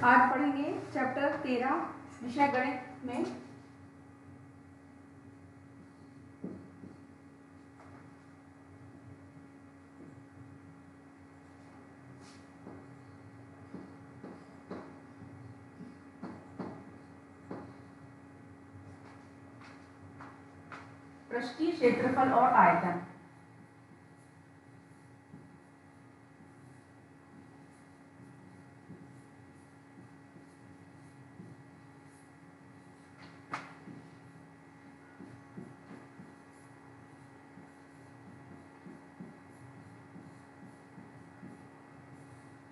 आज पढ़ेंगे चैप्टर 13 विषय गणित में पृष्ठीय क्षेत्रफल और आयतन।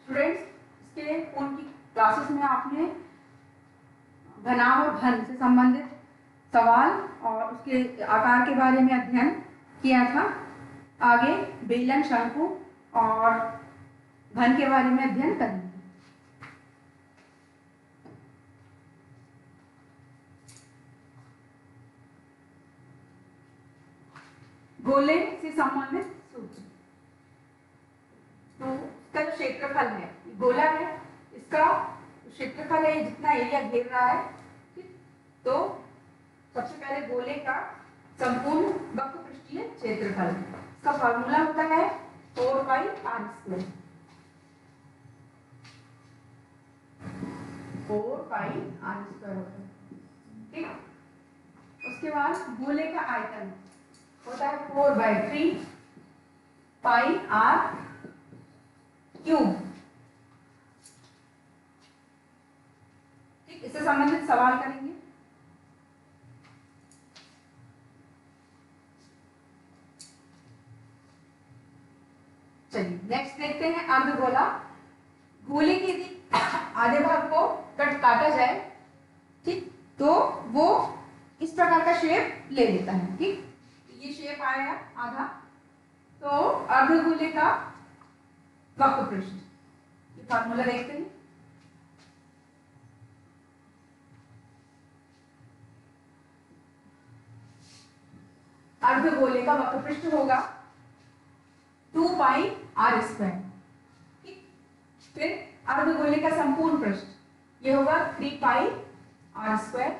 स्टूडेंट्स, इसके पूर्व की क्लासेस में आपने घनाभ और घन से संबंधित सवाल और उसके आकार के बारे में अध्ययन किया था। आगे बेलन, शंकु और घन के बारे में अध्ययन करेंगे। गोले से संबंधित सूत्र। तो इसका जो क्षेत्रफल है, गोला है, इसका क्षेत्रफल है जितना एरिया घेर रहा है। तो सबसे पहले गोले का संपूर्ण वक्र पृष्ठीय क्षेत्रफल, इसका फार्मूला होता है 4πr²। 4πr² होता है, ठीक। उसके बाद गोले का आयतन होता है 4/3 πr³। ठीक, इससे संबंधित सवाल करेंगे। चलिए नेक्स्ट देखते हैं अर्धगोला। गोले के यदि आधे भाग को काटा जाए, ठीक, तो वो इस प्रकार का शेप ले लेता है। ठीक, ये शेप आया आधा, तो अर्धगोले का वक्र पृष्ठ, ये फार्मूला देखते हैं। अर्धगोले का वक्र पृष्ठ होगा 2πr²। ठीक, फिर अर्धगोले का संपूर्ण पृष्ठ ये होगा 3πr²,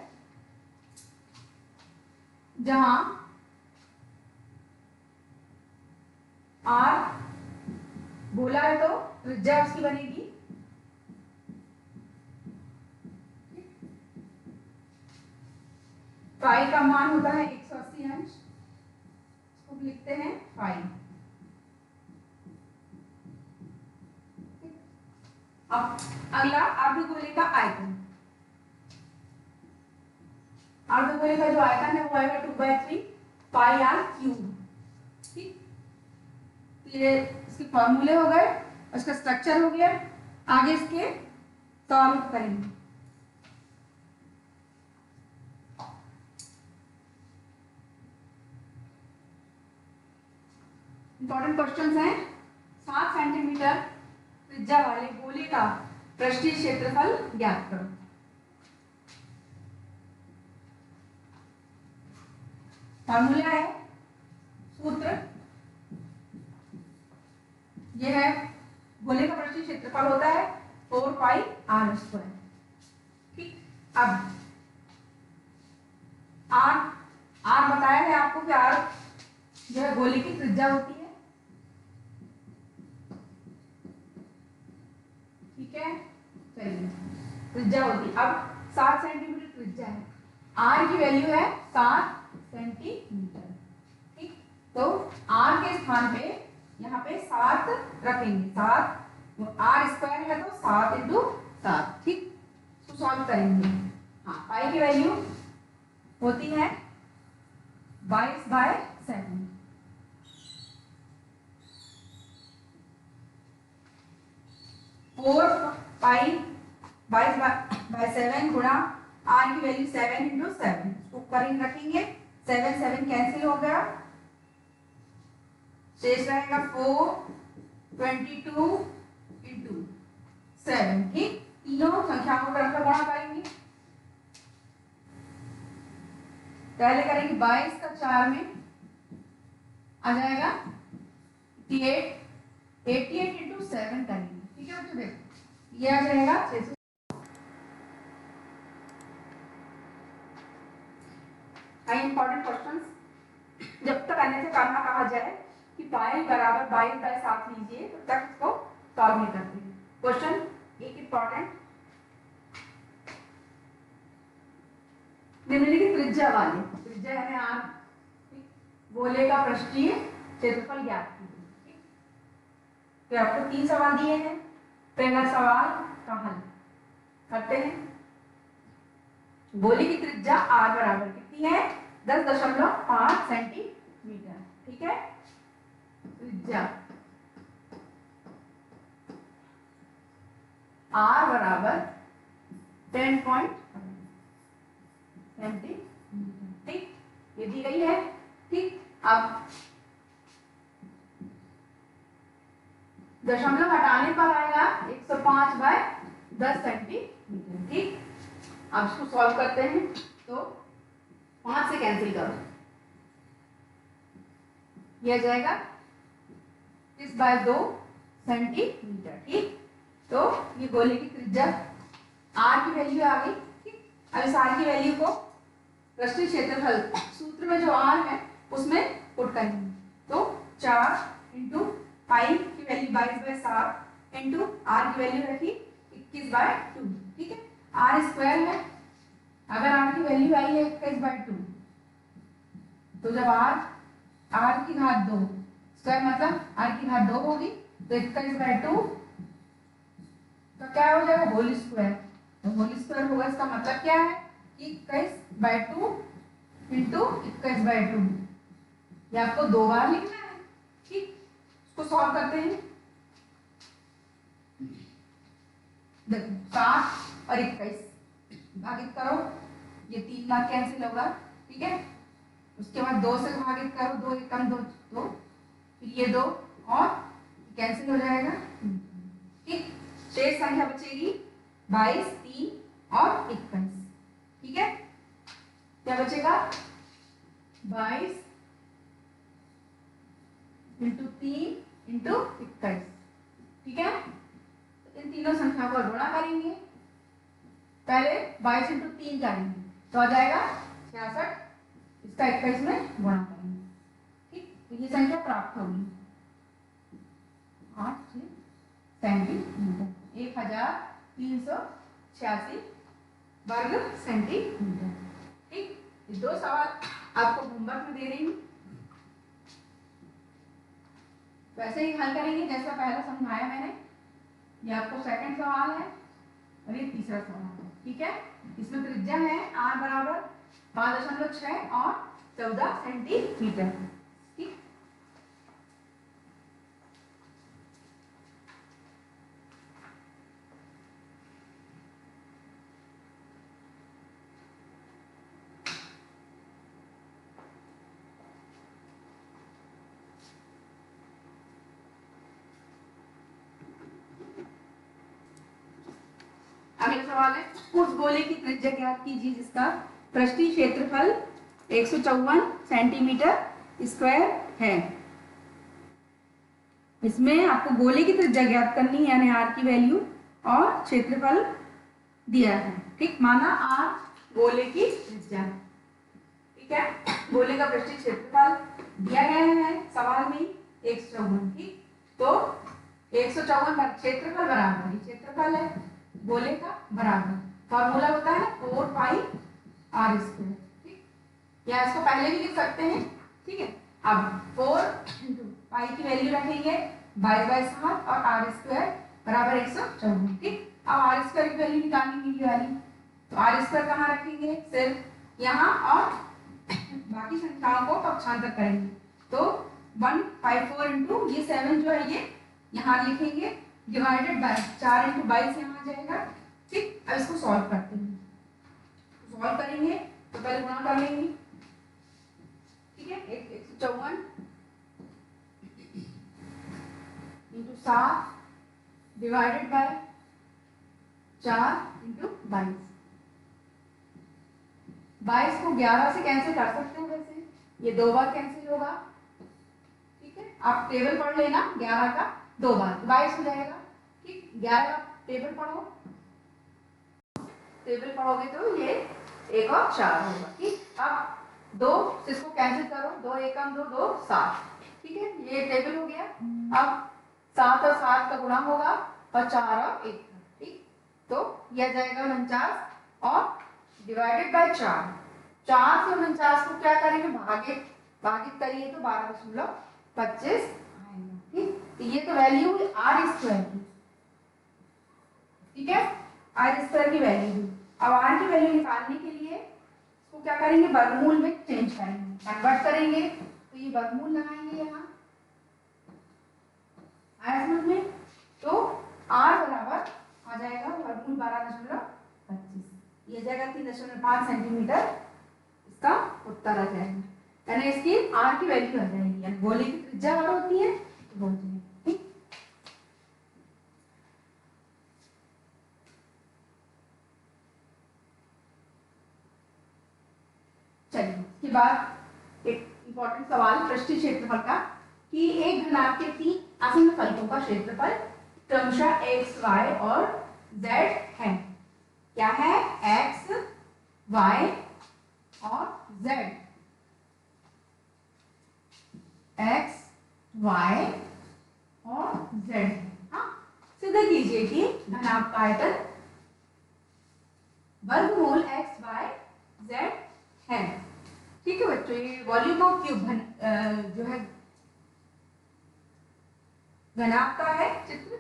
जहां r गोला है तो त्रिज्या उसकी बनेगी। पाई का मान होता है 180 अंश, इसको लिखते हैं पाई। अब अगला अर्धगोले का आयतन। अर्धगोले का जो आयतन है वो आएगा 2/3 πr³। ठीक, तो ये इसके फॉर्मूले हो गए, उसका स्ट्रक्चर हो गया। आगे इसके सॉल्व करेंगे। इंपॉर्टेंट क्वेश्चंस हैं। 7 सेंटीमीटर त्रिज्या वाले गोले का पृष्ठीय क्षेत्रफल ज्ञात करो। फॉर्मूला है, सूत्र ये है, गोले का पृष्ठीय क्षेत्रफल होता है 4πr²। ठीक, अब r बताया है आपको कि r जो है गोले की त्रिज्या होती है। ठीक है, चलिए त्रिज्या होती है। अब 7 सेंटीमीटर त्रिज्या है, r की वैल्यू है 7 सेंटीमीटर। ठीक, तो r के स्थान पे यहाँ पे 7 रखेंगे। 7 r² है तो 7 × 7। ठीक, तो सॉल्व करेंगे। हाँ, पाई की वैल्यू होती है 22/7। 4π/22/7 गुणा r की वैल्यू 7 × 7, इसको करेंगे, रखेंगे। 7 7 कैंसिल हो गया, शेष रहेगा 422 × 7। ठीक, तीनों संख्याओं को क्रमशः गुणा करेंगे। पहले करेंगे 22 का 4 में आ जाएगा 88 × 7 करेंगे। ठीक है बच्चों, देखो ये आ जाएगा 600। कई इंपॉर्टेंट क्वेश्चंस जब तक अन्य करना कहा जाए कि पाई बराबर 22/7 लीजिए तब तक इसको सॉल्व नहीं करते। क्वेश्चन एक इंपॉर्टेंट, निम्नलिखित त्रिज्या वाले, त्रिज्या यानी आर, गोले का पृष्ठीय क्षेत्रफल ज्ञात कीजिए। तो आपको 3 सवाल दिए हैं। पहला सवाल का हल करते हैं। गोले की त्रिज्या आर बराबर कितनी है? 10.5 सेंटीमीटर। ठीक है, त्रिज्या आर बराबर 10 सेंटीमीटर। ठीक, ये दी गई है। ठीक, अब दशमलव हटाने पर आएगा 105/10 सेंटीमीटर। ठीक, अब इसको सॉल्व करते हैं। तो 5 से कैंसिल करो, यह आ जाएगा 30/2 सेंटीमीटर। ठीक, तो ये गोले की त्रिज्या आर की वैल्यू आ गई। ठीक, अब इस आर की वैल्यू को पृष्ठीय क्षेत्रफल सूत्र में जो आर है उसमें पुट करेंगे। तो 4 इंटू पाई की वैल्यू 22/7 इंटू आर की वैल्यू रखी 21/2। ठीक है, आर स्क्वायर है, अगर आर की वैल्यू आई है 21/2 तो जब आर की घात 2 स्क्वायर मतलब आर की घात 2 होगी तो 21/2 तो क्या हो जाएगा? Whole square. तो होल स्क्वायर होगा, इसका मतलब क्या है कि 21/2 इंटू 21/2, ये आपको 2 बार लिखना है। ठीक, इसको सॉल्व करते हैं। देखो 7 और 21 भागित करो, ये 3 बार कैंसिल होगा। ठीक है, उसके बाद 2 से भागित करो, 2 एकम 2 2, फिर ये 2 और कैंसिल हो जाएगा। ठीक, शेष संख्या बचेगी 22, 3 और 21। ठीक है, क्या बचेगा? 22 इंटू 3 इंटू 21। ठीक है, इन तीनों संख्याओं को गुणा करेंगे। पहले 22 इंटू 3 करेंगे तो आ जाएगा 66, इसका 21 में गुणा करेंगे। ठीक, तो ये संख्या प्राप्त होगी 8 सेंटीमीटर, 1386 वर्ग सेंटीमीटर। ठीक, ये 2 सवाल आपको होमवर्क में दे रही हूँ, वैसे ही हल करेंगे जैसा पहला समझाया मैंने। ये आपको सेकंड सवाल है और ये तीसरा सवाल है। ठीक है, इसमें त्रिज्या है आर बराबर 5.6 और 14 सेंटीमीटर। ठीक, अगला सवाल है, उस गोले की त्रिज्या ज्ञात कीजिए जिसका पृष्ठीय क्षेत्रफल 154 सेंटीमीटर स्क्वायर है। इसमें आपको गोले की त्रिज्या ज्ञात करनी है, यानी आर की वैल्यू और क्षेत्रफल दिया है। ठीक, माना आर गोले की त्रिज्या। ठीक है, गोले का पृष्ठीय क्षेत्रफल दिया गया है सवाल में 154। ठीक, तो 154 क्षेत्रफल बराबर, क्षेत्रफल है गोले का बराबर, फॉर्मूला होता है ना 4πr²। ठीक, या इसको पहले भी लिख सकते हैं। ठीक है, अब 4 इंटू पाई की वैल्यू रखेंगे 22/7 और r² बराबर 154। ठीक, अब r² की वैल्यू निकालेंगे ये वाली, तो r² कहाँ रखेंगे? सिर्फ यहाँ, और बाकी संख्याओं को पक्षांतर करेंगे। तो 154 इंटू ये 7 जो है ये यहाँ लिखेंगे, डिवाइडेड बाय 4 इंटू 22 यहाँ आ जाएगा। ठीक, अब इसको सॉल्व करते हैं। सॉल्व करेंगे तो पहले गुणा कर लेंगे। ठीक है, 154 इंटू 7 डिवाइडेड बाय 4 इंटू 22। 22 को 11 से कैंसिल कर सकते हैं, वैसे ये 2 बार कैंसिल होगा। ठीक है, आप टेबल पढ़ लेना, 11 का 2 बार 22 हो जाएगा। ठीक, 11 का टेबल पढ़ो, टेबल पढ़ोगे तो ये 1 और 4 होगा। ठीक, अब 2 से इसको कैंसिल करो, 2 एकम 2, 2 7, ठीक है, ये टेबल हो गया। अब 7 और 7 का गुणा होगा और 4 और 1, ठीक, तो यह जाएगा 49 और डिवाइडेड बाय 4, 4 से 49 को क्या करेंगे, भागित करिए तो 12.25 आएगा, ठीक, तो ये तो वैल्यू हुई आर स्क्वायर की, ठीक है, आर स्क्वायर की वैल्यू हुई। अब आर की वैल्यू निकालने के लिए इसको क्या करेंगे, वर्गमूल में चेंज करेंगे, कन्वर्ट करेंगे, तो ये वर्गमूल लगाएंगे यहाँ, आया समझ में, तो आर बराबर आ जाएगा वर्गमूल 12.25, ये जाएगा 3.5 सेंटीमीटर, इसका उत्तर आ जाएगा, यानी इसकी आर की वैल्यू आ जाएगी, यानी गोले की त्रिज्या और होती है तो बोल देंगे, ठीक। चलिए इसके बाद एक इंपॉर्टेंट सवाल पृष्ठीय क्षेत्रफल का, कि एक घनाभ के 3 आसन्न फलकों का क्षेत्रफल क्रमशः x, y और z है। क्या है, x, y और z, x, y और z। हाँ, सिद्ध कीजिए कि घनाभ का आयतन वर्गमूल x, y, z है, ठीक है बच्चों। ये वॉल्यूम ऑफ क्यूब जो है घनाभ का है चित्र,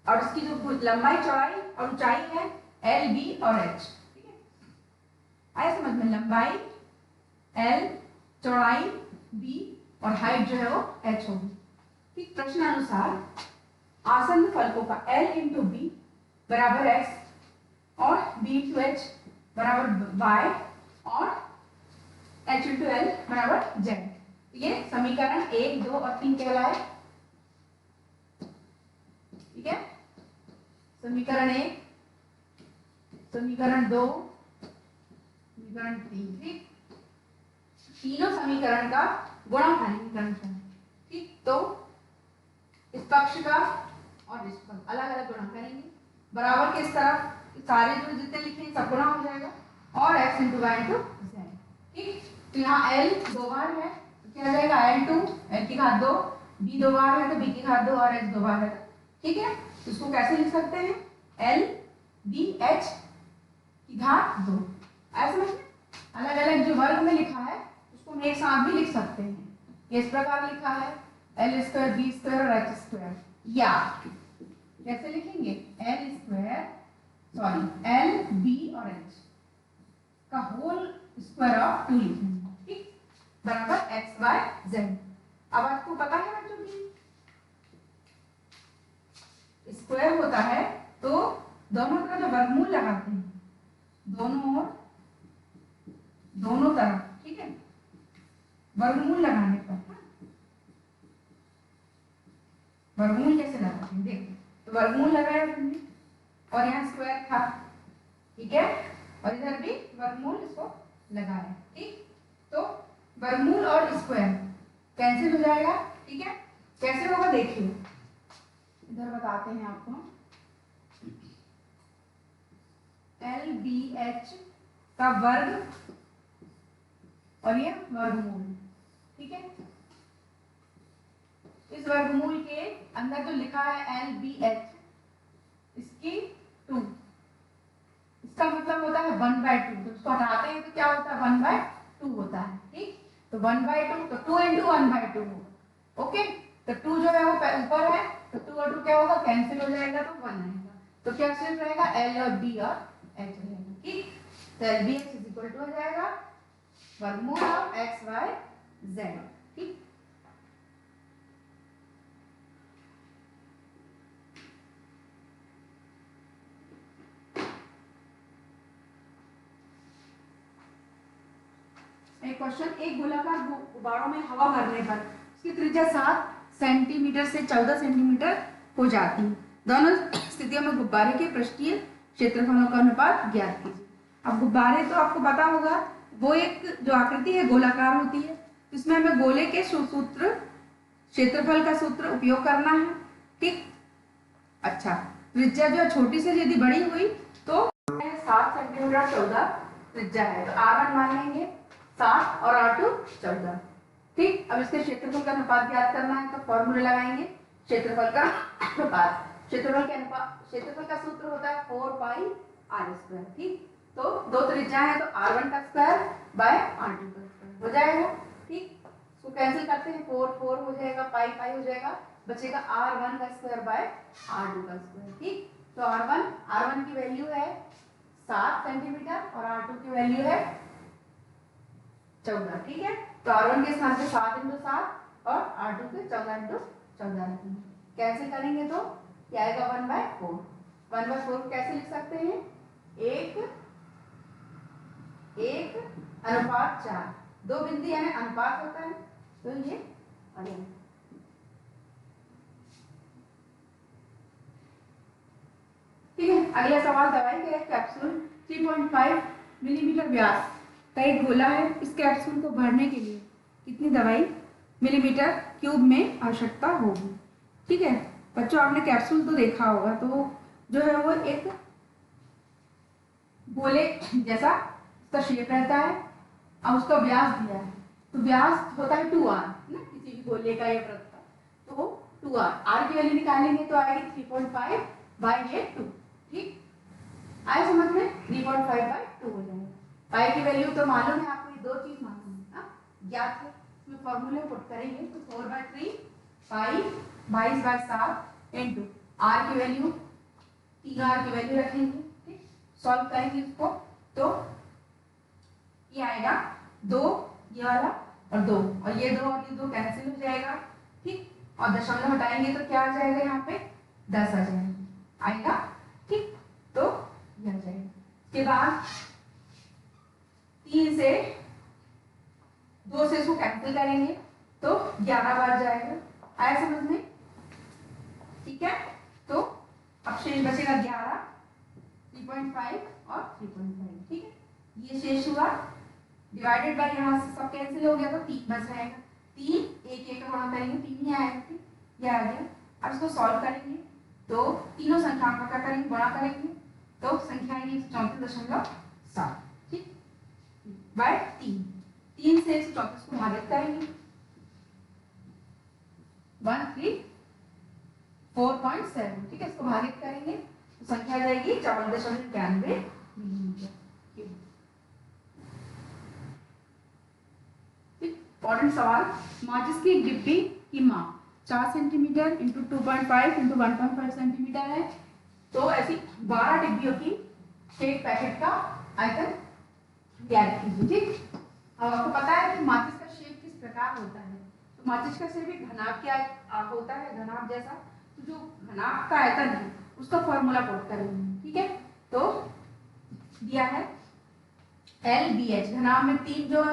और इसकी जो लंबाई, चौड़ाई और ऊंचाई है L, B और H, ठीक है, आया समझ में, लंबाई L, चौड़ाई B और हाइट जो है वो H होगी, ठीक। प्रश्न अनुसार आसन्न फलकों का L इंटू B बराबर X और B इंटू H बराबर Y और H इंटू L बराबर Z, ये समीकरण 1, 2 और 3 कहलाए, ठीक है, समीकरण 1, समीकरण 2, समीकरण 3, ठीक, तीनों समीकरण का गुणनफल है, ठीक, तो इस पक्ष का और इस पक्ष अलग अलग गुणा करेंगे, बराबर के इस तरफ सारे जो जितने लिखे हैं सब गुणा हो जाएगा, और x into y into z, ठीक, तो यहाँ l 2 बार है तो क्या आ जाएगा, l2 l की घात 2, b 2 बार है तो b की घात 2 और h 2 बार है, ठीक है, तो इसको कैसे लिख सकते हैं, L B H की घात 2, ऐसे में अलग अलग जो वर्ग में लिखा है उसको हम एक साथ भी लिख सकते हैं, इस प्रकार लिखा है L स्क्वायर, B स्क्वायर और H स्क्वायर, या कैसे लिखेंगे, L square, sorry L B और H का होल स्क्वायर ऑफ 2 लिखेंगे, ठीक, बराबर x y z। अब आपको पता है बच्चों की स्क्वायर होता है तो दोनों तरफ जब वर्गमूल लगाते हैं, दोनों तरफ, ठीक है, वर्गमूल लगाने पर, वर्गमूल कैसे लगाते हैं, देखो, तो वर्गमूल लगाया तुमने और यहाँ स्क्वायर था, ठीक है, और इधर भी वर्गमूल इसको लगाया, ठीक, तो वर्गमूल और स्क्वायर कैंसिल हो जाएगा, ठीक है, कैसे होगा देखिए, इधर बताते हैं आपको, L B H का वर्ग और ये वर्गमूल, ठीक है, इस वर्गमूल के अंदर जो लिखा है L B H, इसकी 2, इसका मतलब होता है 1/2, तो इसको हटाते हैं तो क्या होता है, 1/2 होता है, ठीक, तो 1/2 तो 2 इंटू 1/2 होगा, ओके, तो 2 जो है वो ऊपर है तो 2 और 2 क्या होगा, कैंसिल हो जाएगा तो 1 आएगा, तो क्या सिर्फ रहेगा L और B और H रहेगा, ठीक, तो L B H is equal to हो जाएगा वर्गमूल ऑफ x y z, ठीक। एक क्वेश्चन, एक गोलाकार गुब्बारों में हवा भरने पर उसकी त्रिज्या 7 सेंटीमीटर से 14 सेंटीमीटर हो जाती है, दोनों स्थितियों में गुब्बारे के पृष्ठीय क्षेत्रफलों का अनुपात ज्ञात कीजिए। अब गुब्बारे तो आपको पता होगा, वो एक जो आकृति है गोलाकार होती है, इसमें हमें गोले के सूत्र, क्षेत्रफल का सूत्र उपयोग करना है, ठीक, अच्छा, त्रिज्या जो छोटी से यदि बड़ी हुई तो 7 सेंटीमीटर 14 त्रिज्या है, तो R1 मान लेंगे 7 और R2 14। ठीक, अब इसके क्षेत्रफल का अनुपात ज्ञात करना है तो फॉर्मूला लगाएंगे क्षेत्रफल का अनुपात। क्षेत्रफल का सूत्र होता है 4 पाई आर स्क्वायर। ठीक, तो दो त्रिज्या है तो R1 का स्क्वायर बाय R2 का स्क्वायर हो जाएगा। ठीक, इसको कैंसिल करते हैं, 4 4 हो जाएगा, पाई पाई हो जाएगा, बचेगा R1 का स्क्वायर बाय R2 का स्क्वायर। ठीक, तो R1 की वैल्यू है 7 सेंटीमीटर और R2 की वैल्यू है 14। ठीक है, तो R1 के स्थान पे 7 × 7 और R2 पे 14 × 14 रखेंगे। कैंसिल करेंगे तो क्या आएगा 1/4। 1/4 कैसे लिख सकते हैं, 1:4। दो बिंदु यानी अनुपात होता है तो ये आ जाएगा। ठीक है, अगला सवाल दवाई का एक कैप्सूल 3.5 मिलीमीटर व्यास का एक गोला है। इस कैप्सूल को भरने के लिए कितनी दवाई मिलीमीटर क्यूब में आवश्यकता होगी। ठीक है बच्चों, आपने कैप्सूल तो देखा होगा, तो जो है वो एक गोले जैसा उसका शेप रहता है और उसका व्यास दिया है, तो व्यास होता है 2r ना, किसी भी गोले का या वृत्त का, तो 2r। r की वैल्यू निकालेंगे तो आएगी 3.5 बाय ये 2। ठीक, आए समझ में, 3.5 बाय 2 हो जाएगा। पाई की वैल्यू तो मालूम है आपको, ये दो चीज मालूम है ना, ज्ञात है, इसमें फॉर्मूले पुट करेंगे तो 4/3 पाई 22/7 इनटू r की वैल्यू 3r की वैल्यू रखेंगे। ठीक, सॉल्व करेंगे इसको तो ये आएगा 2 ये वाला और 2 और ये 2 और ये 2 कैंसिल हो जाएगा। ठीक, और दशमलव हटाएंगे तो क्या आ जाएगा, यहाँ पे 10 आ जाएगा आएगा। ठीक, तो ये आ जाएगा। इसके बाद 3 से 2 से इसको कैंसिल करेंगे तो 11 बार जाएगा। आया समझ में। ठीक है, तो अब शेष बचेगा 11, 3.5 और 3.5। ठीक है, ये शेष हुआ, डिवाइडेड बाय यहाँ से सब कैंसिल हो गया तो 3 बच जाएगा। 3 एक एक गुणा करेंगे 3 ही आएगा। ठीक, ये आ गया। अब इसको सॉल्व करेंगे तो तीनों संख्याओं का क्या करेंगे, गुणा करेंगे तो संख्या आएगी 134.7। ठीक, बाय 3 से 134 को भागित करेंगे 134.7। ठीक है, इसको भागित करेंगे तो संख्या आ जाएगी 54.91 मिलीमीटर। इंपॉर्टेंट सवाल, माचिस की डिब्बी की माप 4 सेंटीमीटर इंटू 2.5 इंटू 1.5 सेंटीमीटर है। तो ऐसी 12 डिब्बियों की एक पैकेट का आयतन ज्ञात कीजिए। ठीक, अब आपको पता है कि माचिस का शेप किस प्रकार होता है, तो माचिस का शेप एक घनाभ क्या होता है, घनाभ जैसा। तो जो घनाभ का आयतन है उसका फॉर्मूला पुट करेंगे। ठीक है, तो दिया है LBH। घनाभ में 3 जो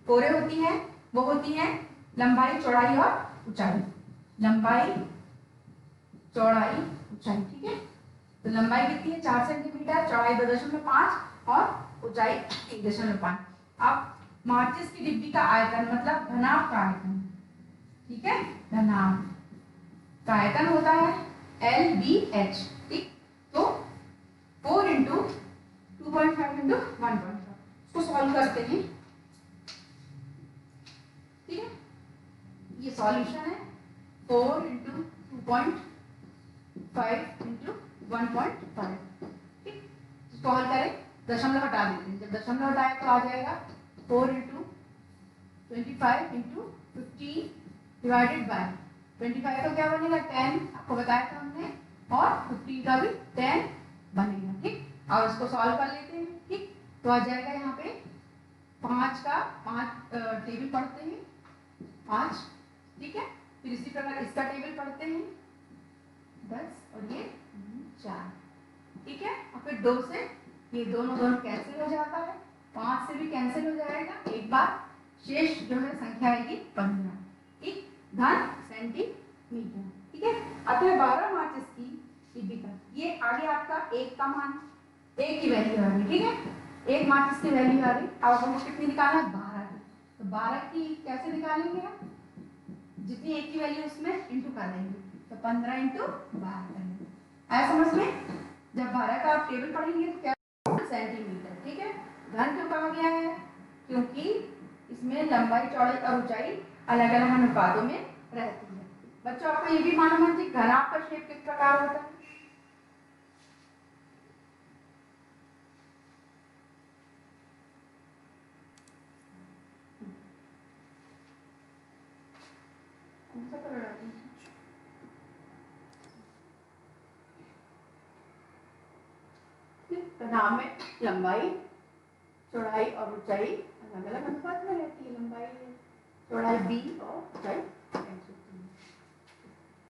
कोरे होती हैं वो होती हैं लंबाई, चौड़ाई और ऊंचाई। लंबाई, चौड़ाई, ऊंचाई। ठीक है, तो लंबाई कितनी है 4 सेंटीमीटर, चौड़ाई 2.5 और ऊंचाई 1.5। अब माचिस की डिब्बी का आयतन मतलब घनाभ का आयतन। ठीक है, घनाभ का आयतन होता है LBH। ठीक, तो 4 इंटू 2.5 इंटू 1.5, इसको सॉल्व करते हैं। ठीक है, ये सॉल्यूशन है 4 इंटू 2.5 इंटू 1.5। ठीक, इसको हल करें, दशमलव हटा देते हैं। जब दशमलव हटाए तो आ जाएगा 4 इंटू 25 इंटू 15 डिवाइडेड बाय 25 तो क्या बनेगा 10, आपको बताया था हमने, और 15 का भी 10 बनेगा। ठीक, और इसको सॉल्व कर लेते हैं। ठीक, तो आ जाएगा यहाँ पे 5 का 5 टेबल पढ़ते हैं 5। ठीक है, फिर इसी प्रकार इसका टेबल पढ़ते हैं 10 और ये 4। ठीक है, और फिर 2 से ये दोनों कैंसिल हो जाता है, 5 से भी कैंसिल हो जाएगा एक बार, शेष जो है संख्या आएगी 15। ठीक, घन सेंटीमीटर। ठीक है, अतः 12 माचिस की डिब्बी का, ये आगे आपका 1 का मान, 1 की वैल्यू आ गई। ठीक है, 1 माचिस की वैल्यू आ गई। अब हमको कितनी निकालना है, 12 की। तो 12 की कैसे निकालेंगे हम, जितनी 1 की वैल्यू उसमें इंटू कर देंगे, तो 15 इंटू 12 करेंगे। आया समझ में। जब 12 का आप टेबल पढ़ेंगे तो क्या सेंटीमीटर। ठीक है, घन क्यों कहा गया है, क्योंकि इसमें लंबाई, चौड़ाई और ऊंचाई अलग अलग अनुपातों में रहती है। बच्चों आपको ये भी मालूम है कि घनाभ का शेप किस प्रकार होता है? घनाभ में लंबाई, चौड़ाई और ऊंचाई अलग अलग अनुपात में रहती है। लंबाई, चौड़ाई b और ऊंचाई